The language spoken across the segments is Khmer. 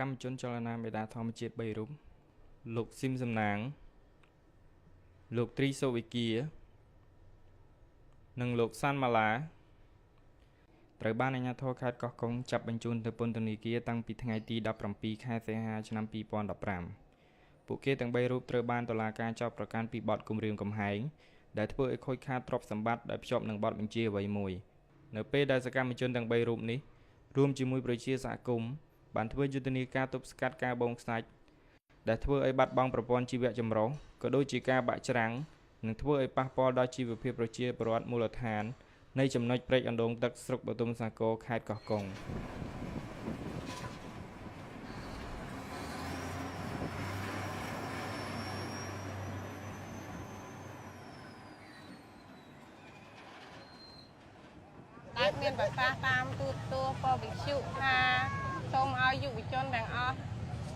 កម្មជនចលនាមេដាធម្មជាតិ3រូបលោក Sim Somnang លោក Try Sovikea និងលោក សាន់ម៉ាឡាត្រូវបានអាជ្ញាធរខេត្តកោះកុងចាប់បញ្ជូនទៅពន្ធនាគារតាំងពីថ្ងៃទី17 ខែសីហាឆ្នាំ2015ពួកគេទាំង3រូបត្រូវបានតុលាការចោទប្រកាន់ពីបទគំរាមកំហែងដែលធ្វើឲ្យខូចខាតទ្រព្យសម្បត្តិដែលភ្ជាប់នឹងបទបញ្ជាអ្វីមួយនៅពេលដែលសកម្មជនទាំង3រូបនេះរួមជាមួយប្រជាសហគមន៍បានធ្វើយុទ្ធនាការទប់ស្កាត់ការបូមខ្សាច់ដែលធ្វើឲ្យបាត់បង់ប្រព័ន្ធជីវៈចម្រុះក៏ដូចជាការបាក់ច្រាំងនិងធ្វើឲ្យប៉ះពាល់ដល់ជីវភាពប្រជាពលរដ្ឋមូលដ្ឋាននៃចំណុចព្រែកអណ្ដូងទឹកស្រុកបទុមសាគរខេត្តកោះកុងដែលមានប្រសាសន៍តាមទូតទួពវិទ្យុថាសូមឲ្យយុវជនទាំងអស់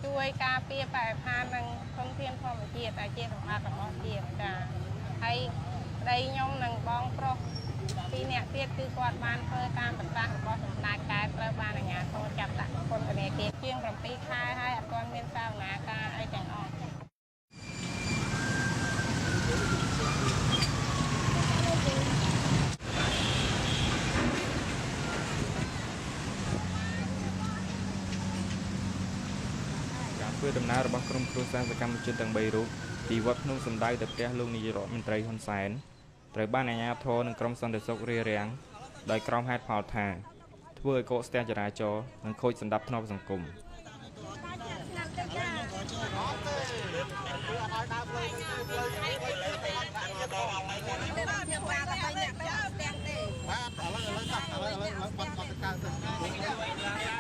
ជួយការពារបរិស្ថាននិងធនធានធម្មជាតិដែលជាសម្បត្តិរបស់ជាតិចា៎ហើយប្តីខ្ញុំនិងបងប្រុស2នាក់ទៀតគឺគាត់បានធ្វើតាមប្រសាសន៍របស់សម្ដេចកែត្រូវបានអាជ្ញាធរចាប់ដាក់ពន្ធនាគារជាង7ខែហើយអត់ទាន់មានសាវនាការអីទាំងអស់ធ្វើដំណើររបស់ក្រុមគ្រួសារសកម្មជនទាំង3រូបពីវត្តភ្នំសំដៅទៅផ្ទះលោកនាយករដ្ឋមន្ត្រីហ៊ុនសែនត្រូវបានអាជ្ញាធរនិងក្រុមសន្តិសុខរារាំងដោយក្រុមហេតុផលថាធ្វើឲ្យកកស្ទះចរាចរណ៍និងខូចសណ្ដាប់ធ្នាប់សង្គម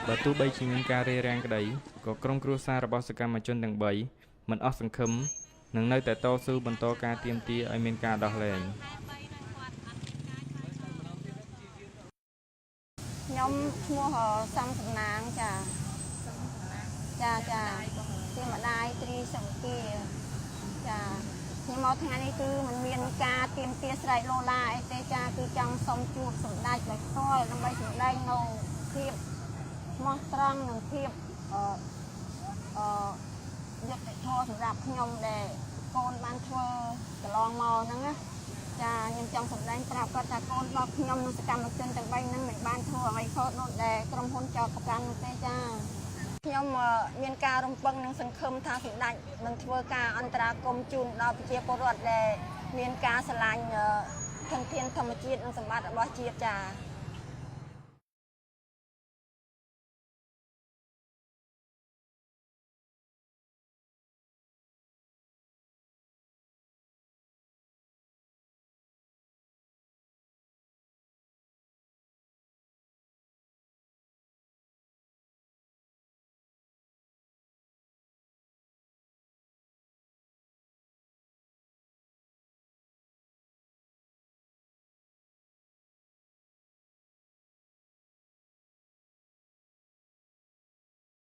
បើទោះបីជាមានការរារាំងក្តីក៏ក្រុមគ្រួសាររបស់សកម្មជនទាំង3មិនអស់សង្ឃឹមនឹងនៅតែតស៊ូបន្តការទាមទារឲ្យមានការដោះលែងខ្ញុំឈ្មោះសំសំណាងចាជាម្ដាយត្រីសង្គាចាខ្ញុំមកថ្ងៃនេះគឺมันមានការទាមទារស្រែកឡូឡាអីទេចាគឺចង់សុំជួបសម្ដេចដោយផ្ទាល់ដើម្បីសម្ដែងនៅភាពស្មោះត្រង់និងភាពយុត្តិធម៌សម្រាប់ខ្ញុំដែលកូនបានធ្វើកន្លងមកហ្នឹងណាចាខ្ញុំចង់សម្ដែងប្រាប់គាត់ថាកូនរបស់ខ្ញុំនិងសកម្មជនទាំង3ហ្នឹងមិនបានធ្វើអ្វីខុសដូចដែលក្រុមហ៊ុនចោទប្រកាន់នោះទេចាខ្ញុំមានការរំពឹងនិងសង្ឃឹមថាសម្ដេចនឹងធ្វើការអន្តរាគមន៍ជូនដល់ប្រជាពលរដ្ឋដែលមានការស្រឡាញ់ធនធានធម្មជាតិនិងសម្បត្តិរបស់ជាតិចា